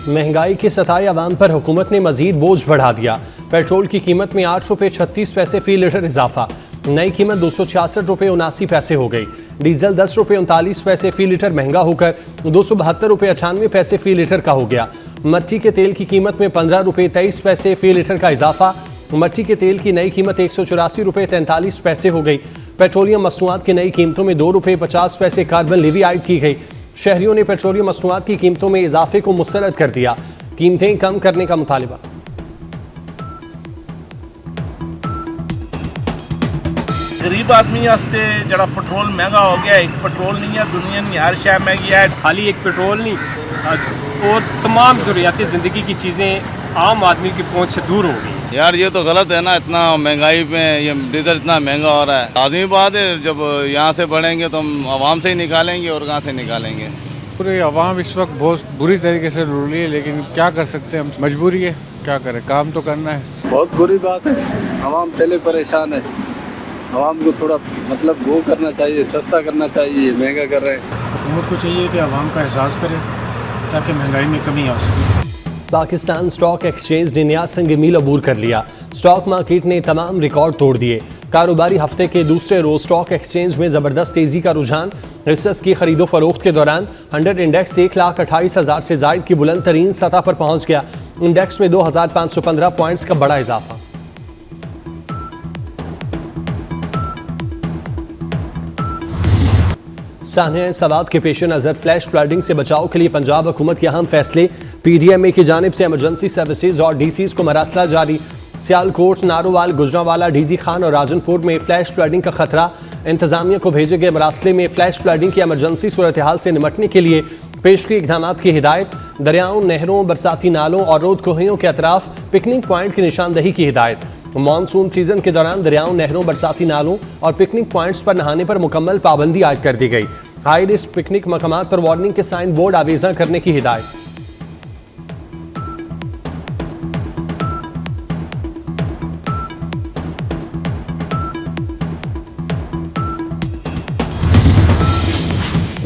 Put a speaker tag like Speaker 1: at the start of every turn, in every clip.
Speaker 1: महंगाई के सताए अवाम पर हुकूमत ने मजीद बोझ बढ़ा दिया। पेट्रोल की कीमत में 8 रुपये 36 पैसे फी लीटर इजाफा, नई कीमत 266 रुपये 79 पैसे हो गई। डीजल 10 रुपये 39 पैसे फी लीटर महंगा होकर 272 रुपये 98 पैसे फी लीटर का हो गया। मट्टी के तेल की कीमत में 15 रुपये 23 पैसे फी लीटर का इजाफा, मट्टी के तेल की नई कीमत 184 रुपये 43 पैसे हो गई। पेट्रोलियम मसनूआत की नई कीमतों में 2 रुपये 50 पैसे कार्बन लेवी आयड की गई। शहरियों ने पेट्रोलियम मसनूआत की कीमतों में इजाफे को मुस्तरद कर दिया। कीमतें कम करने का मुतालिबा।
Speaker 2: गरीब आदमी वास्ते जरा पेट्रोल महंगा हो गया। एक पेट्रोल नहीं है, दुनिया नहीं, हर शहर महंगी है।
Speaker 3: खाली एक पेट्रोल नहीं और तमाम ज़रूरियाती ज़िंदगी की चीज़ें आम आदमी की पहुंच से दूर हो गई।
Speaker 4: यार ये तो गलत है ना, इतना महंगाई पे ये डीजल इतना महंगा हो रहा है। आदमी बात है, जब यहाँ से बढ़ेंगे तो हम आवाम से ही निकालेंगे और कहाँ से निकालेंगे।
Speaker 5: पूरे आवाम इस वक्त बहुत बुरी तरीके से लूट रही है, लेकिन क्या कर सकते हैं, हम मजबूरी है, क्या करें, काम तो करना है।
Speaker 6: बहुत बुरी बात है, आवाम पहले परेशान है। आवाम को थोड़ा मतलब वो करना चाहिए, सस्ता करना चाहिए, महंगा कर रहे हैं।
Speaker 7: हुकूमत को चाहिए कि आवाम का एहसास करे ताकि महंगाई में कमी आ सके।
Speaker 1: पाकिस्तान स्टॉक एक्सचेंज ने नया संग मील अबूर कर लिया। स्टॉक मार्केट ने तमाम रिकॉर्ड तोड़ दिए। कारोबारी हफ्ते के दूसरे रोज स्टॉक एक्सचेंज में जबरदस्त तेजी का रुझान। हिस्सेस की खरीदो फरोख्त के दौरान 100 इंडेक्स 1,28,000 से जायद की बुलंद तरीन सतह पर पहुंच गया। इंडेक्स में 2,515 पॉइंट्स का बड़ा इजाफा। सानिया सवात के पेश नज़र फ्लैश फ्लडिंग से बचाव के लिए पंजाब हुकूमत के अहम फैसले। PDMA की जानिब से इमरजेंसी सर्विसेज और DCs को मरासला जारी। सियालकोट, नारोवाल, गुजरांवाला, DG खान और राजनपुर में फ्लैश फ्लडिंग का खतरा। इंतजामिया को भेजे गए मरासले में फ्लैश फ्लडिंग की इमरजेंसी सूरत हाल से निमटने के लिए पेशगी इकदाम की हिदायत। दरियाओं, नहरों, बरसाती नालों और रोद कोहियों के अतराफ पिकनिक पॉइंट की निशानदही की हिदायत। मानसून सीजन के दौरान दरियाओं, नहरों, बरसाती नालों और पिकनिक पॉइंट्स पर नहाने पर मुकम्मल पाबंदी आयद कर दी गई। हाई रिस्क पिकनिक मकामात पर वार्निंग के साइन बोर्ड आवेजा करने की हिदायत।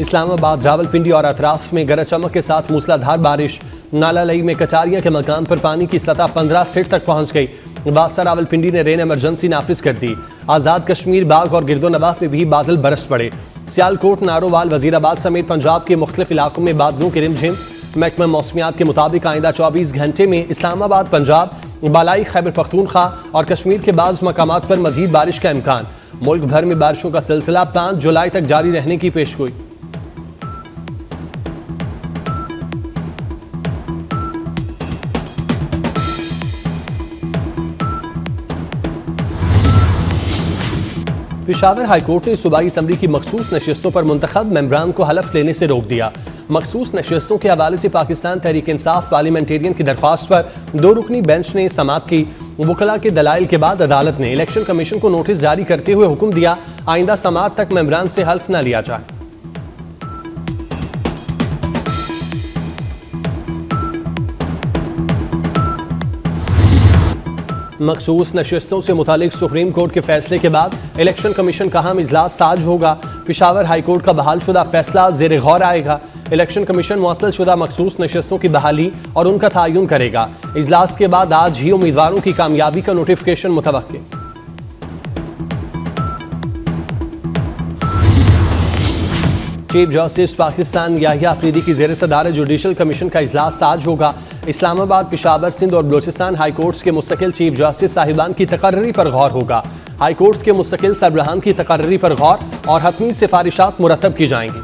Speaker 1: इस्लामाबाद, रावलपिंडी और अतराफ में गरज चमक के साथ मूसलाधार बारिश। नाला लई में कटारिया के मकान पर पानी की सतह 15 फीट तक पहुंच गई। बादशाह रावलपिंडी ने रेन इमरजेंसी नाफिज कर दी। आज़ाद कश्मीर, बाग और गिरदोनवाह में भी बादल बरस पड़े। सियालकोट, नारोवाल, वजीराबाद समेत पंजाब के मुख्तलिफ इलाकों में बादलों की रिमझिम। महकमा मौसमियात के मुताबिक आइंदा 24 घंटे में इस्लामाबाद, पंजाब, बालाई खैबर पख्तूनख्वा और कश्मीर के बाज़ मकामात पर मजीद बारिश का इम्कान। मुल्क भर में बारिशों का सिलसिला 5 जुलाई तक जारी रहने की पेशगोई। पेशावर हाईकोर्ट ने सूबाई असम्बली की मखसूस नशिस्तों पर मुंतखब मेंबरान को हलफ लेने से रोक दिया। मखसूस नशिस्तों के हवाले से पाकिस्तान तहरीक इंसाफ पार्लियामेंटेरियन की दरख्वास्त पर 2 रुकनी बेंच ने समाअत की। वकला के दलाइल के बाद अदालत ने इलेक्शन कमीशन को नोटिस जारी करते हुए हुक्म दिया, आइंदा समाअत तक मेंबरान से हल्फ न लिया जाए। मखसूस नशिस्तों से मुतालिक सुप्रीम कोर्ट के फैसले के बाद इलेक्शन कमीशन का अहम इजलास साज होगा। पेशावर हाईकोर्ट का बहाल शुदा फैसला ज़ेर गौर आएगा। इलेक्शन कमीशन मुअत्तल शुदा मखसूस नशिस्तों की बहाली और उनका तयन करेगा। इजलास के बाद आज ही उम्मीदवारों की कामयाबी का नोटिफिकेशन मुतवक्किल। चीफ जस्टिस पाकिस्तान याहिया अफरीदी की ज़ेर सदारत जुडिशल कमीशन का इजलास आज होगा। इस्लामाबाद, पेशावर, सिंध और बलोचिस्तान हाई कोर्ट्स के मुस्तकिल चीफ जस्टिस साहिबान की तकर्री पर गौर होगा। हाई कोर्ट्स के मुस्तकिल सरबराहान की तकर्री पर गौर और हतमी सिफारिशात मुरतब की जाएंगी।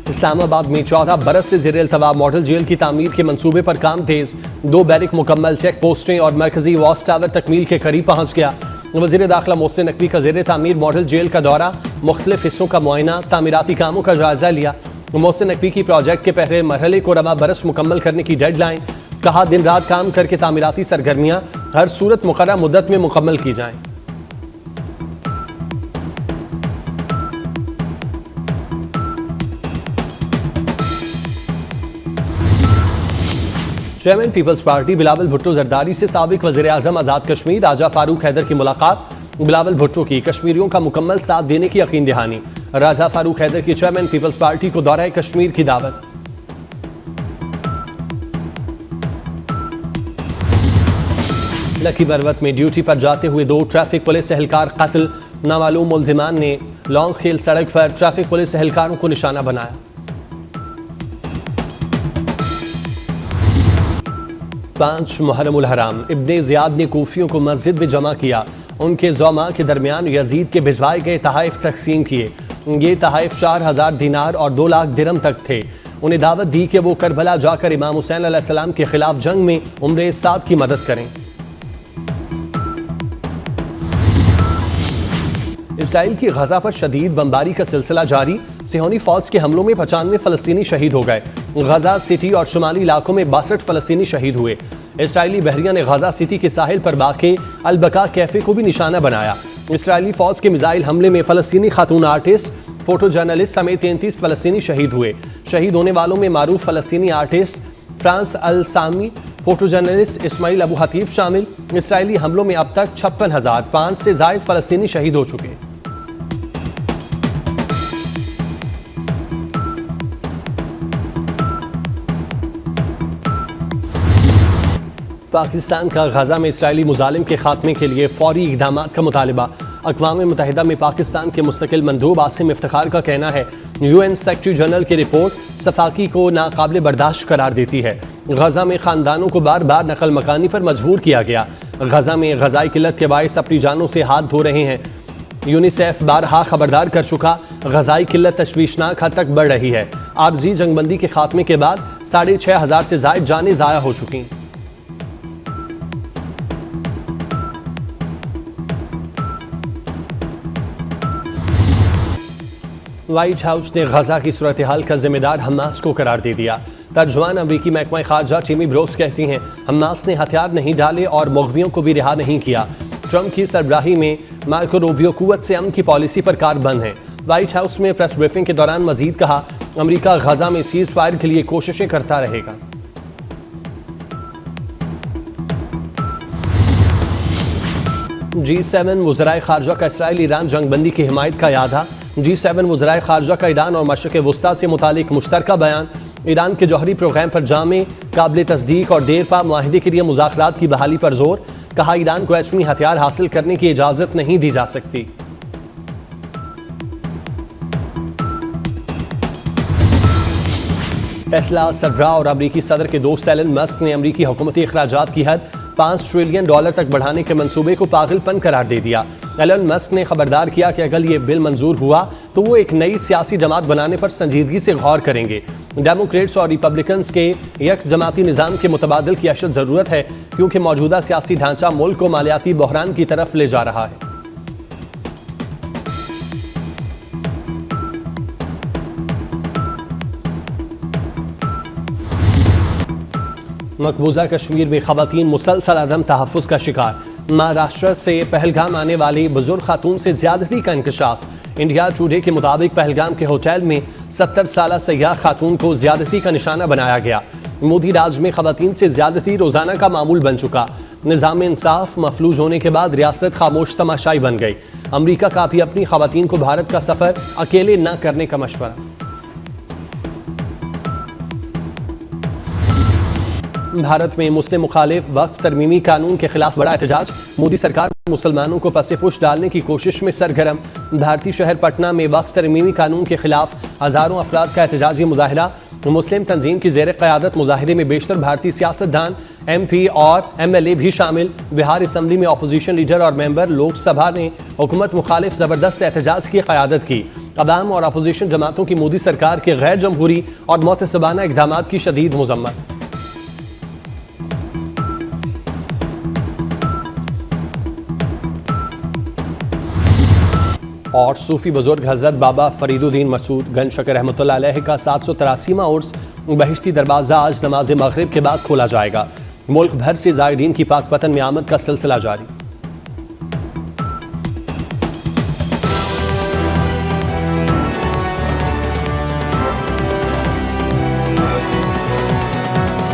Speaker 1: इस्लामाबाद में 14 बरस से ज़ेर अल्तवा मॉडल जेल की तामीर के मंसूबे पर काम तेज। 2 बैरिक मुकम्मल, चेक पोस्टें और मरकजी वॉच टावर तकमील के करीब पहुंच गया। वज़ीर दाखिला मोहसिन नकवी का ज़ेर तामीर मॉडल जेल का दौरा, मुख्तलिफ हिस्सों का मुआयना, तामीराती कामों का जायजा लिया। मोहसिन नकवी की प्रोजेक्ट के पहले मरहले को रवा बरस मुकम्मल करने की डेडलाइन। कहा, दिन रात काम करके तामीराती सरगर्मियाँ हर सूरत मुकर्रर मुद्दत में मुकम्मल की जाएँ। चेयरमैन पीपल्स पार्टी बिलावल भुट्टो जरदारी से साबिक वज़ीर आज़म आज़ाद कश्मीर राजा फारूक हैदर की मुलाकात। बिलावल भुट्टो की कश्मीरियों का मुकम्मल साथ देने की यकीन दहानी। राजा फारूक हैदर की चेयरमैन पीपल्स पार्टी को दौरा कश्मीर की दावत। लकी बरवत में ड्यूटी पर जाते हुए 2 ट्रैफिक पुलिस एहलकार कत्ल। नामालूम मुलजिमान ने लॉन्ग खेल सड़क पर ट्रैफिक पुलिस एहलकारों को निशाना बनाया। पांच मुहर्रम उल हराम इब्ने ज़ियाद ने कूफियों को मस्जिद में जमा किया। उनके ज़ौमा के दरमियान यजीद के भिजवाए गए तहाइफ तकसीम किए। ये तहाइफ 4000 दिनार और 2 लाख दिरहम तक थे। उन्हें दावत दी कि वो करबला जाकर इमाम हुसैन अलैहिस्सलाम के खिलाफ जंग में उम्रे साद की मदद करें। इसराइल की गजा पर शदीद बमबारी का सिलसिला जारी। सिहोनी फौज के हमलों में 95 फलस्तीनी शहीद हो गए। गजा सिटी और शुमाली इलाकों में 62 फलस्तीनी शहीद हुए। इसराइली बहरिया ने गजा सिटी के साहिल पर वाक़े अल-बका कैफे को भी निशाना बनाया। इसराइली फौज के मिसाइल हमले में फलस्तीनी खातून आर्टिस्ट, फोटो जर्नलिस्ट समेत 33 फलस्तीनी शहीद हुए। शहीद होने वालों में मारूफ फलस्तीनी आर्टिस्ट फ्रांस अल सामी, फोटो जर्नलिस्ट इस्माइल अबू हतीफ शामिल। इसराइली हमलों में अब तक 56,005 से ज़ायद फलस्तीनी शहीद हो चुके। पाकिस्तान का गजा में इसराइली मुजालिम के खात्मे के लिए फौरी इक़दाम का मुतालबा। अक़वाम मुत्तहिदा में पाकिस्तान के मुस्तकिल मंदूब आसिम इफ्तिखार का कहना है UN सेक्रेटरी जनरल की रिपोर्ट सफाकी को नाकाबिल बर्दाश्त करार देती है। गजा में ख़ानदानों को बार बार नकल मकानी पर मजबूर किया गया। गजा में गजाई किल्लत के बाइस अपनी जानों से हाथ धो रहे हैं। यूनिसेफ बारहा खबरदार कर चुका, गजाई किल्लत तशवीशनाक हद तक बढ़ रही है। आरजी जंगबंदी के खात्मे के बाद 6500 से ज़ायद जानें ज़ाया हो चुकी। व्हाइट हाउस ने गजा की सूरत हाल का जिम्मेदार हमास को करार दे दिया। तर्जुमान अमरीकी महकमा खारजा टीमी ब्रोस कहती हैं हमास ने हथियार नहीं डाले और मुग़वियों को भी रिहा नहीं किया। ट्रंप की सरबराही में मार्को रूबियो कुव्वत से अमन की पॉलिसी पर कारबंद है। व्हाइट हाउस में प्रेस ब्रीफिंग के दौरान मजीद कहा अमरीका गजा में सीज फायर के लिए कोशिशें करता रहेगा। G7 वज़राए खारजा का इसराइल ईरान जंगबंदी की हिमायत का यादा। G7 वज़राए खारजा का ईरान और मशरिक़ वस्ता से मुतालिक मुश्तरका बयान। ईरान के जौहरी प्रोग्राम पर जामे, काबिल तस्दीक और देरपा मुआहिदे के लिए मुज़ाकरात की बहाली पर जोर। कहा ईरान को एटमी हथियार हासिल करने की इजाज़त नहीं दी जा सकती। टेस्ला सरबराह और अमरीकी सदर के दोस्त एलन मस्क ने अमरीकी हुकूमती अखराजात की हद $5 ट्रिलियन तक बढ़ाने के मंसूबे को पागलपन करार दे दिया। एलन मस्क ने खबरदार किया कि अगर ये बिल मंजूर हुआ तो वो एक नई सियासी जमात बनाने पर संजीदगी से गौर करेंगे। डेमोक्रेट्स और रिपब्लिकन्स के एक जमाती निज़ाम के मुतबादल की अशद ज़रूरत है क्योंकि मौजूदा सियासी ढांचा मुल्क को मालियाती बहरान की तरफ ले जा रहा है। मकबूजा कश्मीर में खवातीन मुसलसल अदम तहफ़्फ़ुज़ का शिकार। महाराष्ट्र से पहलगाम आने वाली बुजुर्ग खातून से ज्यादती का इंकशाफ। इंडिया टुडे के मुताबिक पहलगाम के होटल में 70 साल सयाह खातून को ज्यादती का निशाना बनाया गया। मोदी राज में खवातीन से ज्यादती रोजाना का मामूल बन चुका। निज़ाम इंसाफ मफलूज होने के बाद रियासत खामोश तमाशाई बन गई। अमरीका का भी अपनी खवातीन को भारत का सफर अकेले न करने का मशवरा। भारत में मुस्लिम मुखालिफ वक्फ तरमीमी कानून के खिलाफ बड़ा एहतजाज। मोदी सरकार मुसलमानों को पसे पुश डालने की कोशिश में सरगर्म। भारतीय शहर पटना में वक्फ तरमीमी कानून के खिलाफ हजारों अफराद का एहतजाजी मुजाहिरा। मुस्लिम तंजीम की जेर क़यादत मुजाहिरे में बेशतर भारतीय सियासतदान, MP और MLA भी शामिल। बिहार असम्बली में अपोजिशन लीडर और मेंबर लोकसभा ने हुकूमत मुखालिफ जबरदस्त एहतजाज की क़यादत की। अवाम और अपोजिशन जमातों की मोदी सरकार के गैर जमहूरी और मुतसबाना इक़दाम की शदीद मज़म्मत। और सूफी बुजुर्ग हज़रत बाबा फरीदुद्दीन मसूद गंज शकर रहमतुल्लाह अलैह का 783वां उर्स बहिश्ती दरवाज़ा आज नमाज मगरिब के बाद खोला जाएगा। मुल्क भर से ज़ायरीन की पाक पतन में आमद का सिलसिला जारी।